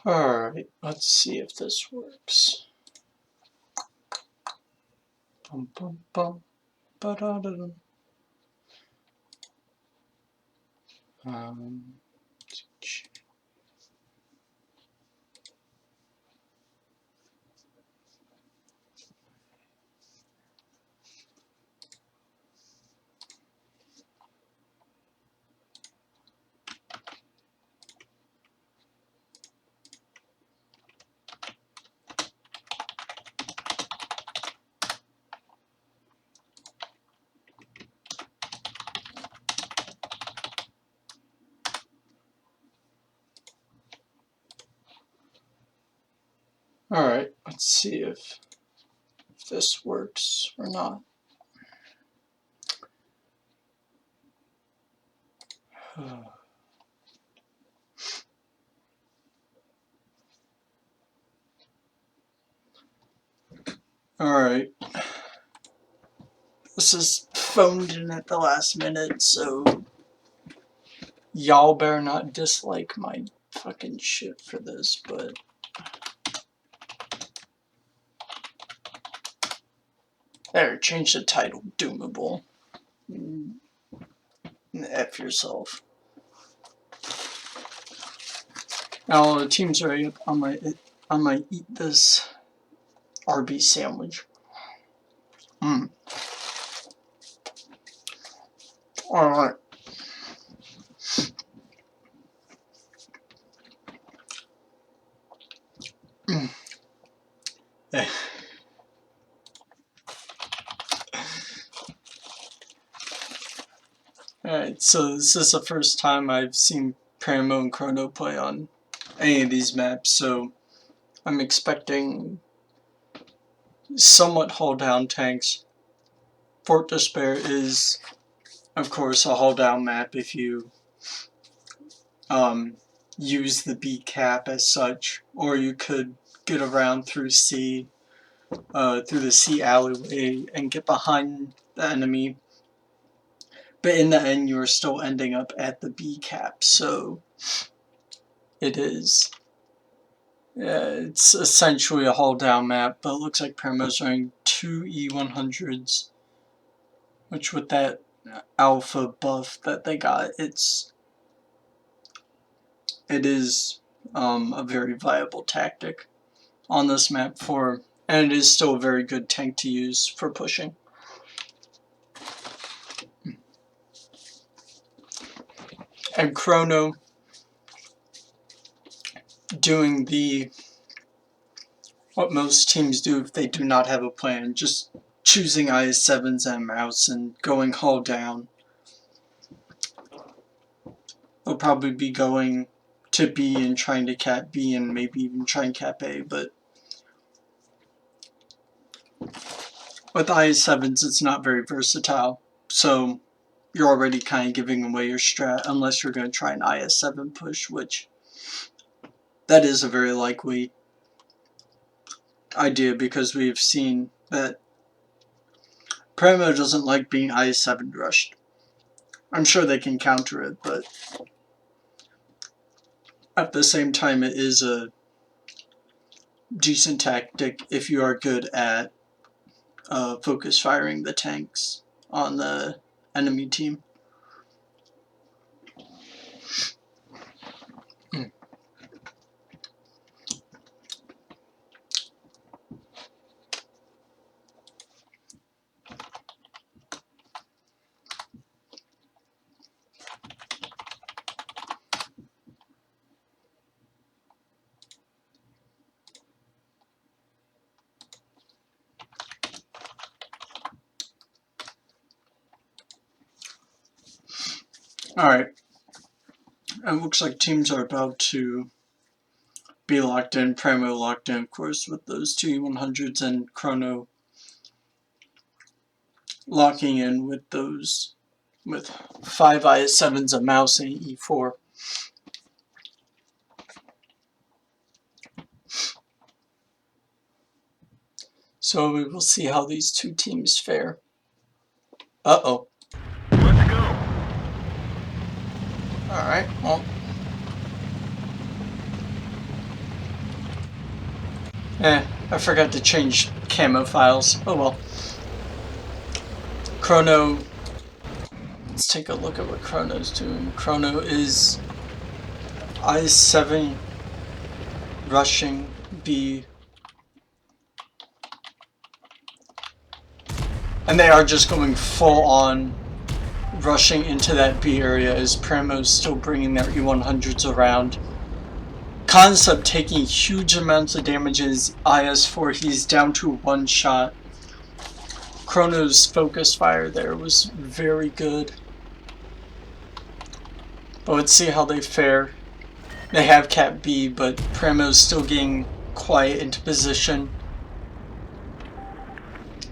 Alright, let's see if this works. Bum, bum, bum, ba-da-da-dum. Um, Alright, let's see if this works or not. Alright. This is phoned in at the last minute, so y'all better not dislike my fucking shit for this, but there, change the title, Doomable. F yourself. Now the team's ready up. I might eat this RB sandwich. Alright. Alright, so this is the first time I've seen Pramo and KRONO play on any of these maps, so I'm expecting somewhat hull down tanks. Fort Despair is, of course, a hull down map if you use the B cap as such, or you could get around through the C alleyway and get behind the enemy. But in the end, you are still ending up at the B cap, so it is. It's essentially a hull down map, but it looks like Pramo's running 2 E100s, which with that alpha buff that they got, it is a very viable tactic on this map and it is still a very good tank to use for pushing. And KRONO doing what most teams do if they do not have a plan, just choosing IS-7s and mouse and going hull down. They'll probably be going to B and trying to cap B and maybe even try and cap A, but with IS-7s it's not very versatile, so you're already kind of giving away your strat unless you're going to try an IS-7 push, which that is a very likely idea because we've seen that Pramo doesn't like being IS-7 rushed. I'm sure they can counter it, but at the same time it is a decent tactic if you are good at focus firing the tanks on the enemy team. Alright, it looks like teams are about to be locked in, Pramo locked in, of course, with those 2 E100s, and KRONO locking in with 5 IS-7s, a mouse, and an E4. So we will see how these two teams fare. Uh-oh. Let's go. Alright, well. I forgot to change camo files. Oh well. KRONO. Let's take a look at what KRONO's doing. KRONO is I7 rushing B. And they are just going full on rushing into that B area as Pramo's still bringing their E100s around. Concept taking huge amounts of damage in his IS-4. He's down to one shot. KRONO's focus fire there was very good. But let's see how they fare. They have Cap B, but Pramo's still getting quiet into position.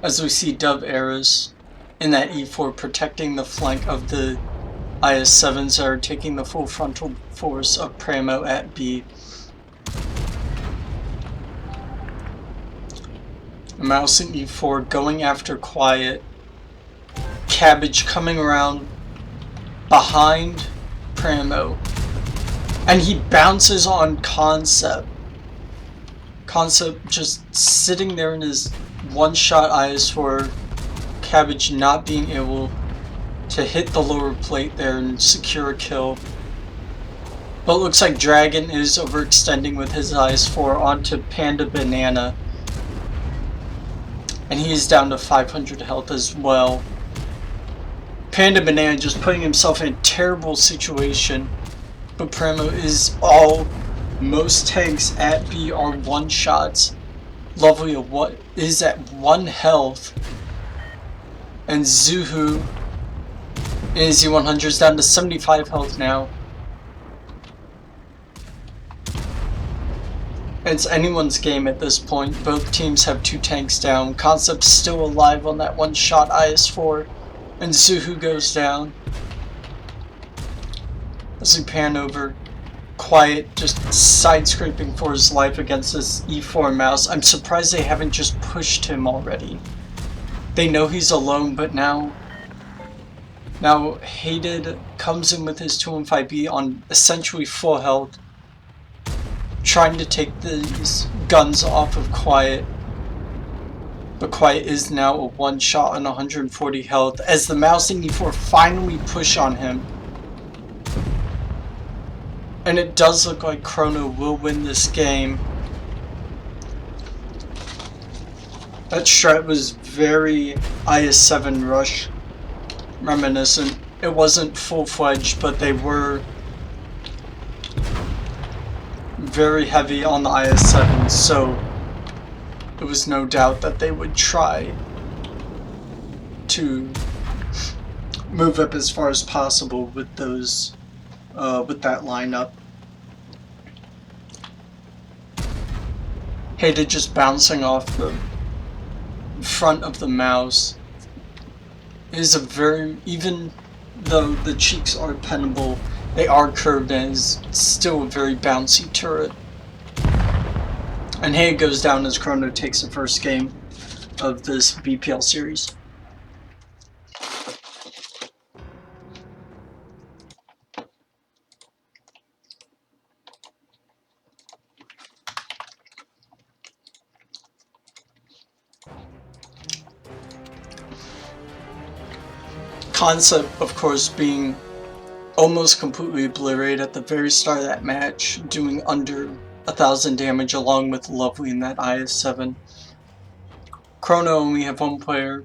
As we see Dove arrows in that E4 protecting the flank of the IS-7s that are taking the full frontal force of Pramo at B. Mouse in E4 going after quiet. Cabbage coming around behind Pramo. And he bounces on Concept. Concept just sitting there in his one-shot IS-4. Cabbage not being able to hit the lower plate there and secure a kill. But it looks like Dragon is overextending with his IS-4 onto Panda Banana. And he is down to 500 health as well. Panda Banana just putting himself in a terrible situation. But Pramo is all... Most tanks at B are one shots. Lovely what is at 1 health. And Zuhu in his Z100 is down to 75 health now. It's anyone's game at this point. Both teams have 2 tanks down. Concept's still alive on that one-shot IS-4. And Zuhu goes down. As we pan over, Quiet just side-scraping for his life against this E4 mouse. I'm surprised they haven't just pushed him already. They know he's alone, but now Hated comes in with his 215B on essentially full health, trying to take these guns off of Quiet. But Quiet is now a one shot on 140 health as the mouse and E4 finally push on him. And it does look like KRONO will win this game. That strat was very IS-7 rush reminiscent. It wasn't full-fledged, but they were very heavy on the IS-7, so it was no doubt that they would try to move up as far as possible with those, with that lineup. Hated just bouncing off the front of the mouse. It is a very, even though the cheeks are penable, they are curved and is still a very bouncy turret. And Hated goes down as KRONO takes the first game of this BPL series. Concept, of course, being almost completely obliterated at the very start of that match, doing under 1,000 damage along with Lovely in that IS-7. KRONO only have one player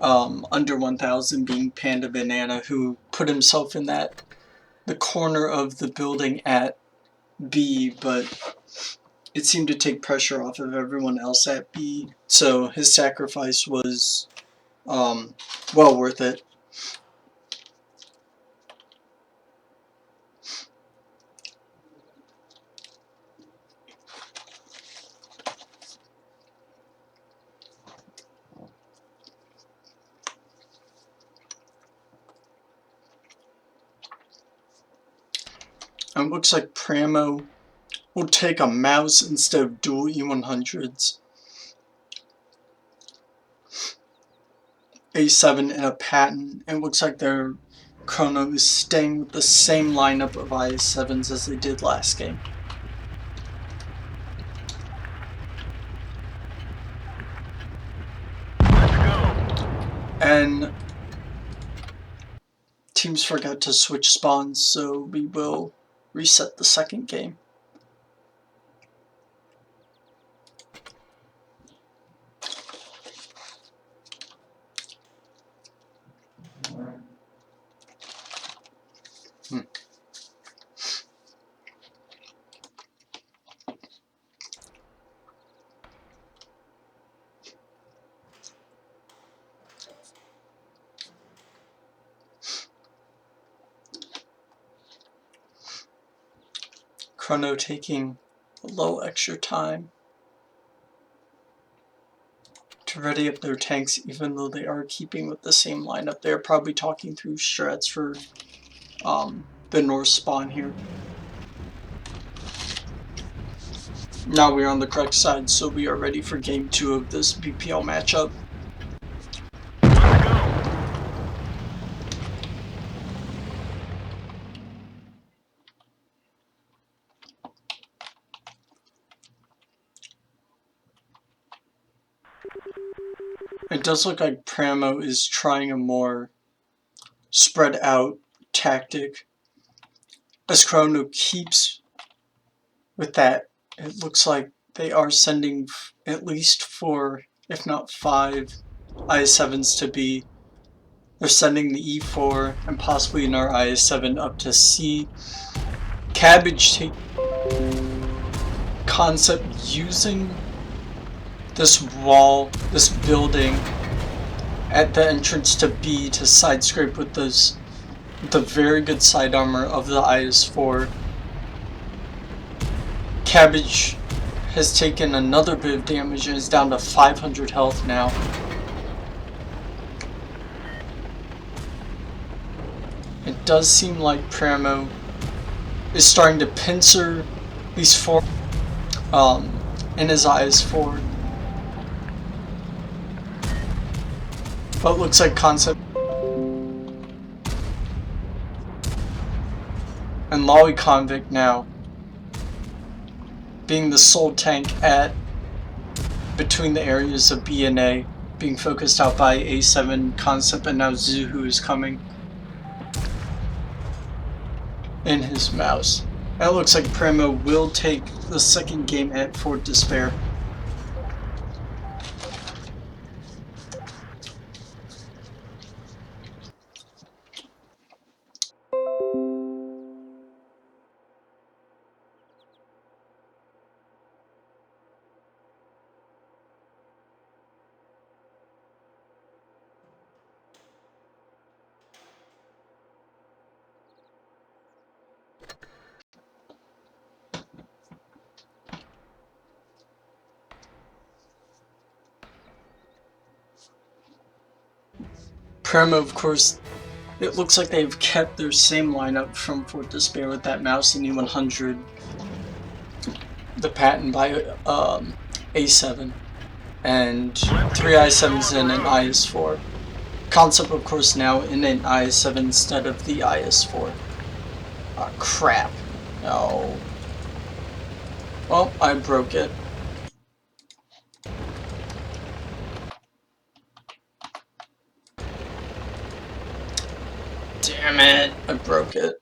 under 1,000, being Panda Banana, who put himself in the corner of the building at B, but it seemed to take pressure off of everyone else at B, so his sacrifice was well worth it. It looks like Pramo will take a mouse instead of dual E100s. A7 and a Patton. It looks like their KRONO is staying with the same lineup of IS-7s as they did last game. And teams forgot to switch spawns, so we will reset the second game. KRONO taking a little extra time to ready up their tanks, even though they are keeping with the same lineup. They're probably talking through strats for the north spawn here. Now we are on the correct side, so we are ready for game 2 of this BPL matchup. It does look like Pramo is trying a more spread out tactic. As KRONO keeps with that, it looks like they are sending at least 4, if not 5, IS-7s to B. They're sending the E4 and possibly another IS-7 up to C. Cabbage take concept using this wall, this building at the entrance to B to side scrape with this, the very good side armor of the IS-4. Cabbage has taken another bit of damage and is down to 500 health now. It does seem like Pramo is starting to pincer these 4 in his IS-4. But looks like concept and Lolly Convict now being the sole tank at between the areas of B and A, being focused out by A7 concept, and now Zuhu is coming in his mouse. And it looks like Pramo will take the second game at Fort Despair. Pramo, of course, it looks like they've kept their same lineup from Fort Despair with that mouse and E100, the patent by A7, and 3 IS-7s and an IS-4. Concept, of course, now in an IS-7 instead of the IS-4. Ah, crap. No. Well, I broke it. Damn it, I broke it.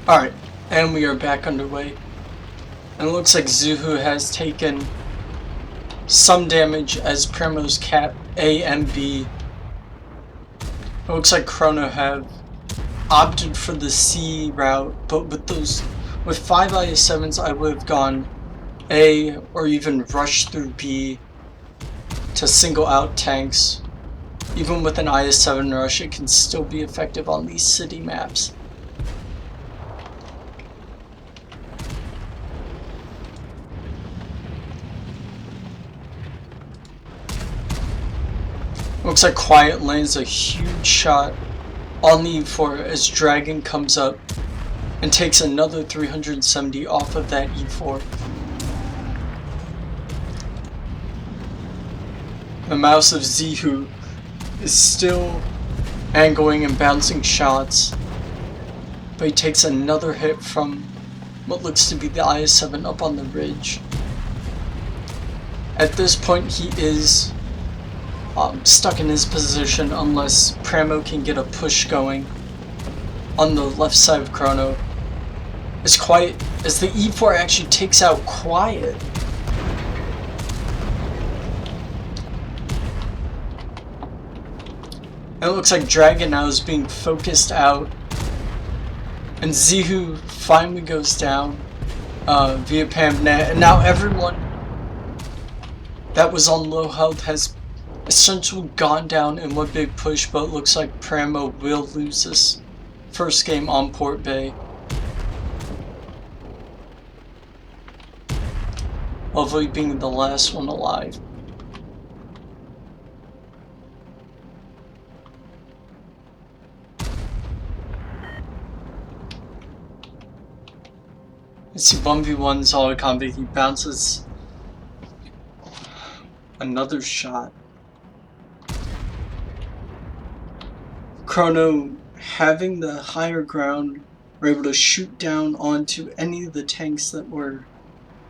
Alright, and we are back underway. And it looks like Zuhu has taken some damage as Pramo's cap A and B. It looks like KRONO have opted for the C route, but with 5 IS-7s I would have gone A or even rushed through B to single out tanks. Even with an IS-7 rush, it can still be effective on these city maps. Looks like Quiet lands a huge shot on the E4 as Dragon comes up and takes another 370 off of that E4. The mouse of Zihu is still angling and bouncing shots, but he takes another hit from what looks to be the IS-7 up on the ridge. At this point he is stuck in his position unless Pramo can get a push going on the left side of KRONO. As quiet as the E4 actually takes out Quiet. And it looks like Dragon now is being focused out. And Zihu finally goes down via PAMnet. And now everyone that was on low health has essentially gone down in one big push, but it looks like Pramo will lose this first game on Port Bay. Hopefully being the last one alive. Let's see, 1v1 solid combat. He bounces another shot. KRONO, having the higher ground, were able to shoot down onto any of the tanks that were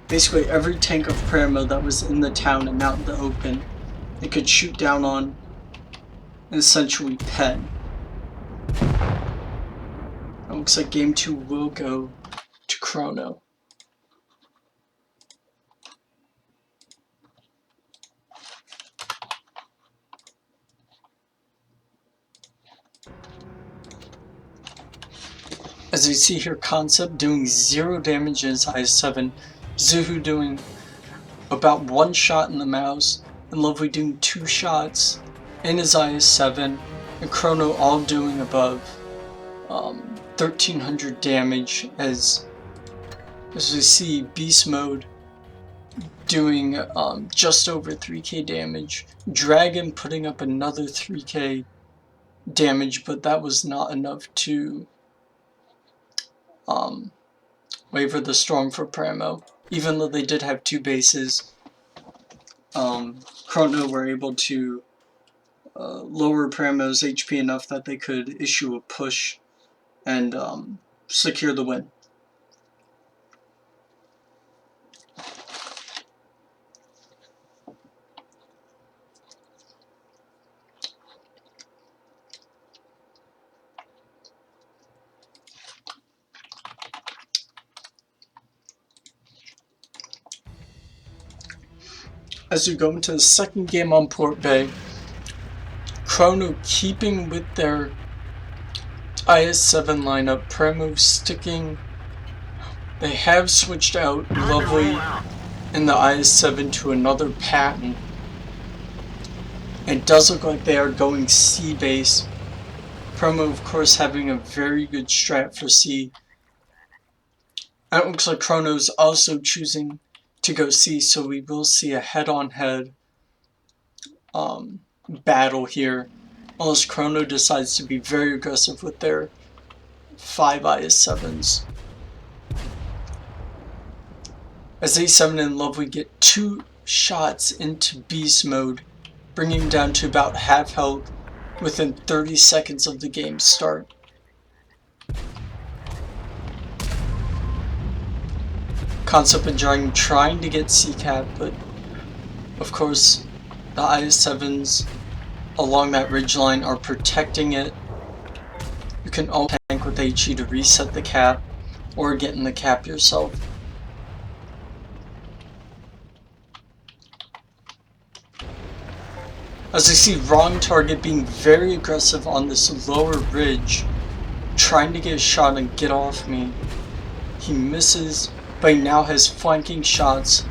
basically every tank of Pramo that was in the town and out in the open. They could shoot down on and essentially pen. It looks like game 2 will go to KRONO. As you see here, Concept doing 0 damage in his IS-7, Zihu doing about 1 shot in the mouse, and Lovely doing 2 shots in his IS-7, and KRONO all doing above 1300 damage as we see Beast Mode doing just over 3k damage, Dragon putting up another 3k damage, but that was not enough to waver the storm for Pramo. Even though they did have 2 bases, KRONO were able to lower Pramo's HP enough that they could issue a push and secure the win. As we go into the second game on Port Bay, KRONO keeping with their IS-7 lineup, Pramo sticking. They have switched out Lovely in the IS-7 to another pattern. It does look like they are going C base. Pramo, of course, having a very good strat for C. And it looks like KRONO's also choosing to go C, so we will see a head-on-head battle here, unless KRONO decides to be very aggressive with their 5 IS-7s. As A7 and Lovely get 2 shots into Beast Mode, bringing him down to about half health within 30 seconds of the game start. Concept and Dragon trying to get C-cap, but of course the IS-7s along that ridgeline are protecting it. You can also tank with HE to reset the cap or get in the cap yourself. As you see, Wrong Target being very aggressive on this lower ridge, trying to get a shot and get off me. He misses, but he now has flanking shots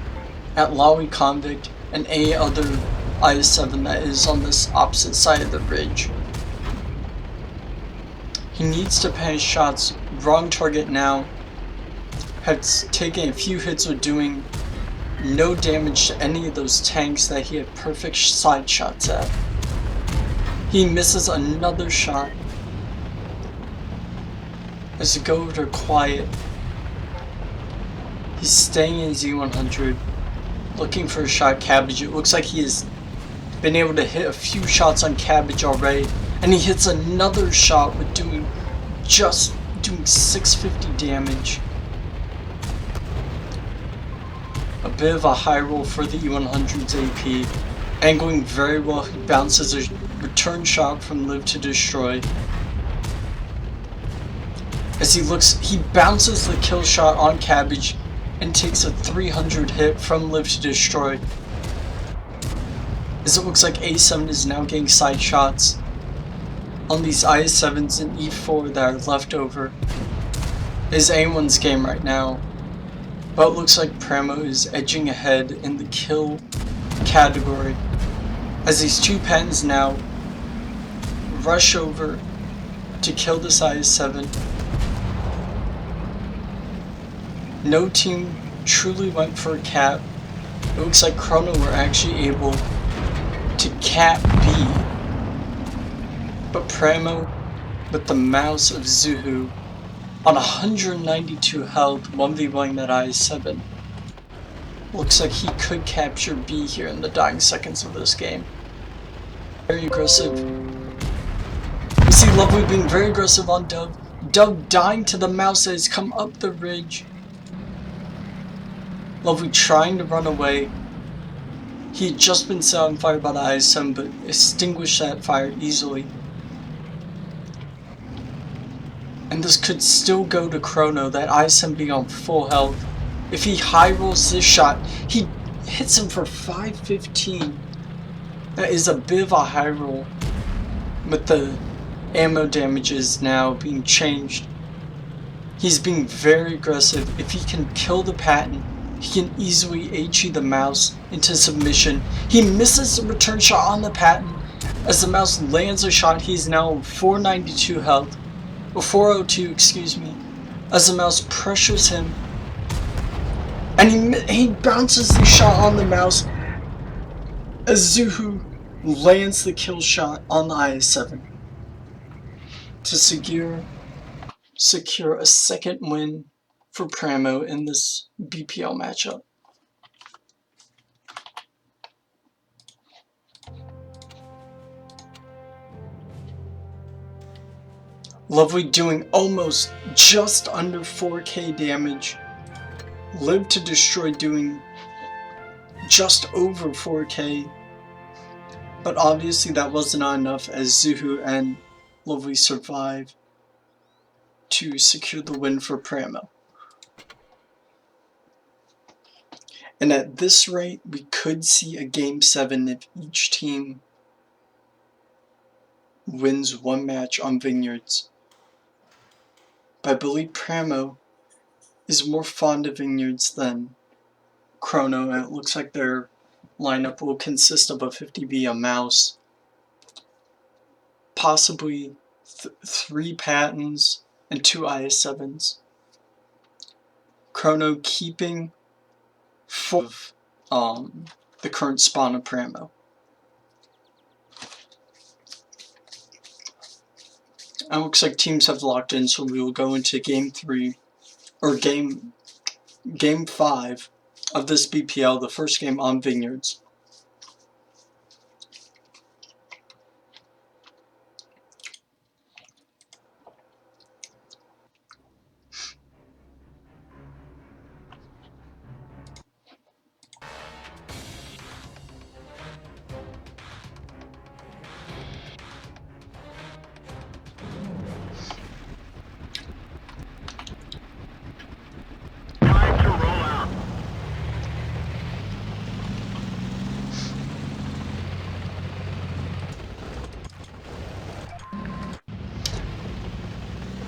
at Lawi Convict and any other IS-7 that is on this opposite side of the ridge. He needs to pay his shots. Wrong Target now has taken a few hits with doing no damage to any of those tanks that he had perfect side shots at. He misses another shot As you go over to quiet, he's staying in Z100, looking for a shot Cabbage. It looks like he has been able to hit a few shots on Cabbage already, and he hits another shot with doing 650 damage. A bit of a high roll for the E100's AP, and going very well. He bounces a return shot from Live to Destroy. As he bounces the kill shot on Cabbage and takes a 300 hit from Live to Destroy. As it looks like A7 is now getting side shots on these IS7s and E4 that are left over. Is A1's game right now, but it looks like Pramo is edging ahead in the kill category, as these two pens now rush over to kill this IS7. No team truly went for a cap. It looks like KRONO were actually able to cap B, but Pramo, with the mouse of Zuhu, on 192 health, 1v1 that IS7. Looks like he could capture B here in the dying seconds of this game. Very aggressive. We see Lovely being very aggressive on Dove. Dove dying to the mouse that has come up the ridge. Lovely trying to run away. He had just been set on fire by the IS7, but extinguished that fire easily. And this could still go to KRONO, that IS7 being on full health. If he high rolls this shot, he hits him for 515. That is a bit of a high roll, but the ammo damages now being changed. He's being very aggressive. If he can kill the Patton, he can easily HE the mouse into submission. He misses the return shot on the Patton. As the mouse lands a shot, he's now on 492 health. Or 402, excuse me. As the mouse pressures him. And he bounces the shot on the mouse. As Zuhu lands the kill shot on the IS7. To secure a second win for Pramo in this BPL matchup. Lovely doing almost just under 4k damage. Live to Destroy doing just over 4k. But obviously that was not enough, as Zuhu and Lovely survive to secure the win for Pramo. And at this rate, we could see a Game 7 if each team wins one match on Vineyards. But I believe Pramo is more fond of Vineyards than KRONO, and it looks like their lineup will consist of a 50B, a mouse, possibly 3 Pattons, and 2 IS7s. KRONO keeping 4 of the current spawn of Pramo. And it looks like teams have locked in, so we will go into Game 3, or Game 5 of this BPL, the first game on Vineyards.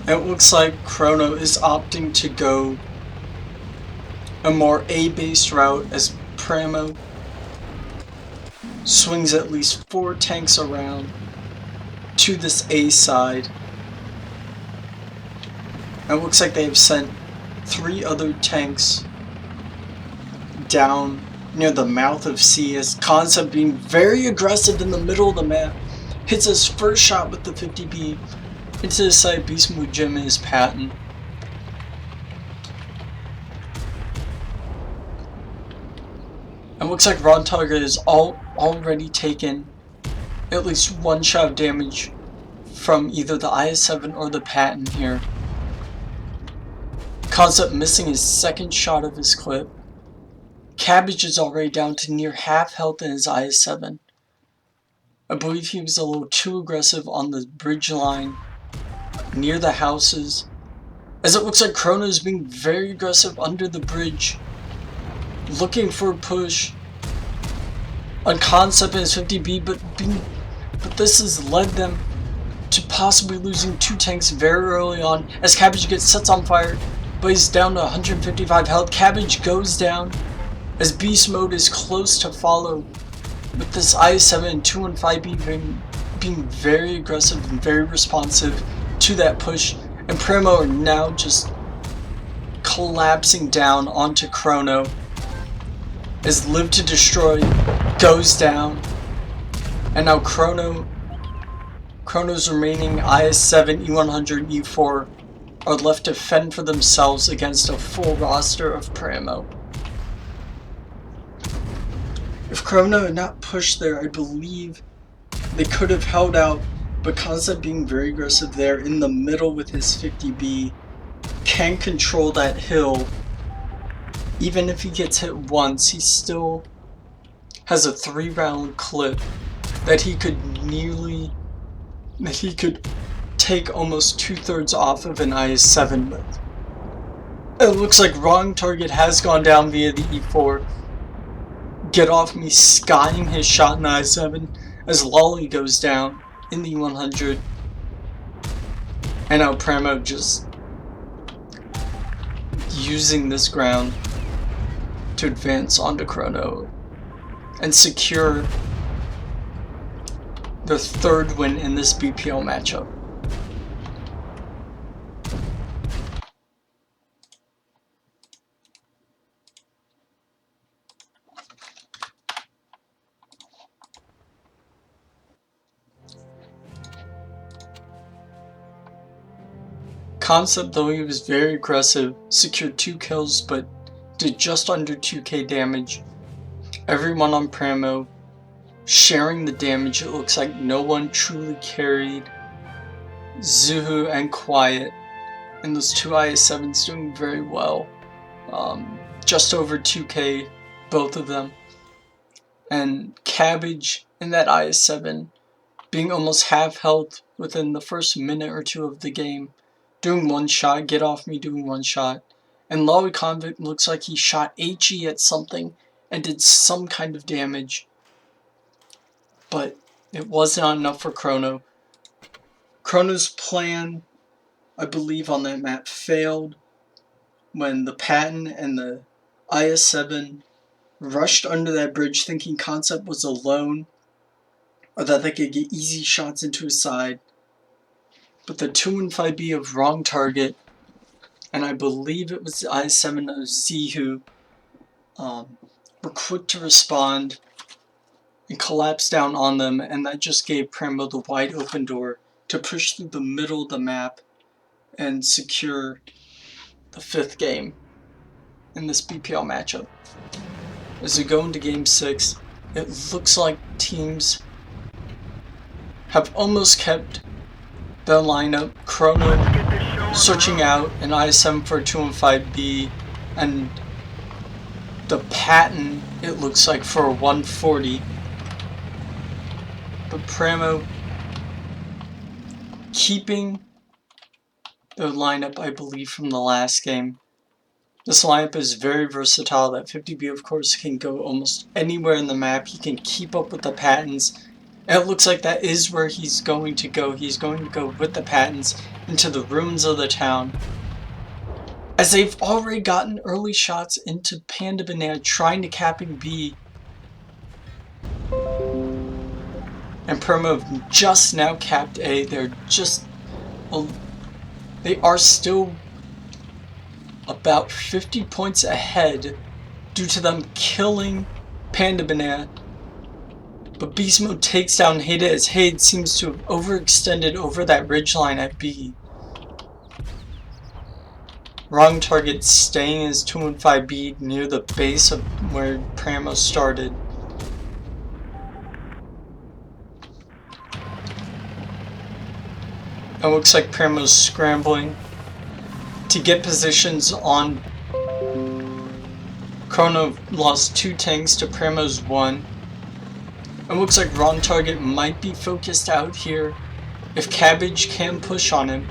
It looks like KRONO is opting to go a more A-based route, as Pramo swings at least 4 tanks around to this A side. And it looks like they have sent 3 other tanks down near the mouth of C, as Concept, being very aggressive in the middle of the map, hits his first shot with the 50B into the side, Beast Mode Gem and his Patton. It looks like Ron Target is already taken at least one shot of damage from either the IS-7 or the Patton here. Concept missing his second shot of his clip. Cabbage is already down to near half health in his IS-7. I believe he was a little too aggressive on the bridge line near the houses, as it looks like KRONO is being very aggressive under the bridge, looking for a push on Concept in his 50B, but this has led them to possibly losing 2 tanks very early on, as Cabbage gets sets on fire, but he's down to 155 health. Cabbage goes down as Beast Mode is close to follow, with this IS-7 and 215B being very aggressive and very responsive to that push, and Pramo are now just collapsing down onto KRONO as Live to Destroy goes down, and now KRONO's remaining IS-7, E100, and E4 are left to fend for themselves against a full roster of Pramo. If KRONO had not pushed there, I believe they could have held out, but Concept being very aggressive there in the middle with his 50B can control that hill. Even if he gets hit once, he still has a 3-round clip that he could take almost 2/3 off of an IS-7 with. It looks like Wrong Target has gone down via the E4. Get Off Me skying his shot in the IS-7 as Lolly goes down in the E100. And now Pramo just using this ground to advance onto KRONO and secure their 3rd win in this BPL matchup. Concept, though he was very aggressive, secured 2 kills but did just under 2k damage. Everyone on Pramo sharing the damage. It looks like no one truly carried. Zuhu and Quiet and those 2 IS-7s doing very well. Just over 2k, both of them. And Cabbage in that IS-7 being almost half health within the first minute or 2 of the game. Doing 1 shot, Get Off Me doing 1 shot. And Lolly Convict looks like he shot HE at something and did some kind of damage. But it was not enough for KRONO. KRONO's plan, I believe, on that map failed when the Patton and the IS-7 rushed under that bridge thinking Concept was alone or that they could get easy shots into his side. But the 215B of Wrong Target, and I believe it was the IS-7 of Zihu, were quick to respond and collapse down on them, and that just gave Pramo the wide open door to push through the middle of the map and secure the 5th game in this BPL matchup. As we go into Game 6, it looks like teams have almost kept the lineup. KRONO searching out an IS-7 for a 215B, and the Patton, it looks like, for a 140. But Pramo keeping the lineup, I believe, from the last game. This lineup is very versatile. That 50B, of course, can go almost anywhere in the map. He can keep up with the Pattons. And it looks like that is where he's going to go. He's going to go with the Pattons into the ruins of the town, as they've already gotten early shots into Panda Banana trying to capping B. And Pramo have just now capped A. They are still about 50 points ahead due to them killing Panda Banana. But Beast Mode takes down Haida as Haida seems to have overextended over that ridgeline at B. Wrong target staying in his 215B near the base of where Pramo started. It looks like Pramo's scrambling to get positions on. KRONO lost 2 tanks to Pramo's 1. It looks like wrong target might be focused out here if Cabbage can push on him.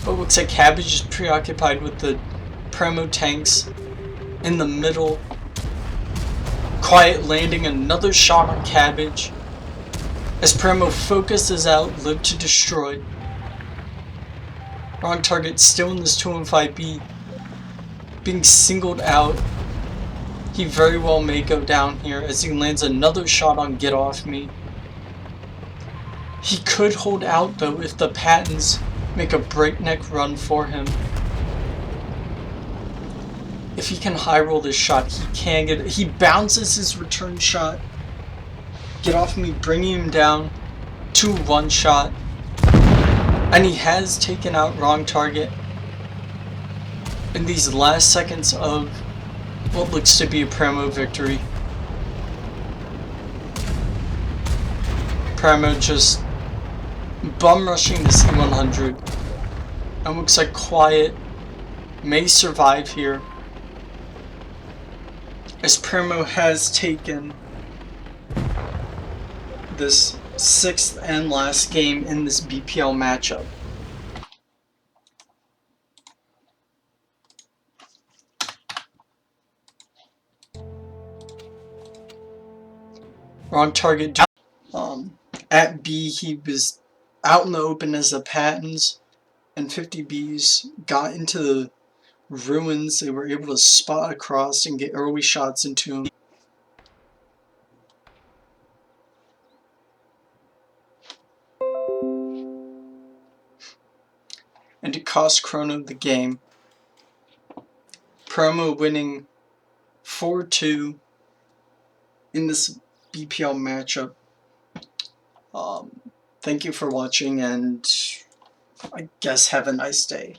But it looks like Cabbage is preoccupied with the Pramo tanks in the middle. Quiet landing another shot on Cabbage as Pramo focuses out Live to Destroy. Wrong target still in this 215B, being singled out. He very well may go down here as he lands another shot on Get Off Me. He could hold out though if the Pattons make a breakneck run for him. If he can high roll this shot, he can get it. He bounces his return shot. Get Off Me, bringing him down to one shot. And he has taken out wrong target in these last seconds of what looks to be a Pramo victory. Pramo just bum rushing the C100. And looks like Quiet may survive here, as Pramo has taken this 6th and last game in this BPL matchup. Wrong target. At B, he was out in the open as the Pattons and 50Bs got into the ruins. They were able to spot across and get early shots into him. And it cost KRONO the game. Pramo winning 4-2 in this BPL matchup. Thank you for watching, and I guess have a nice day.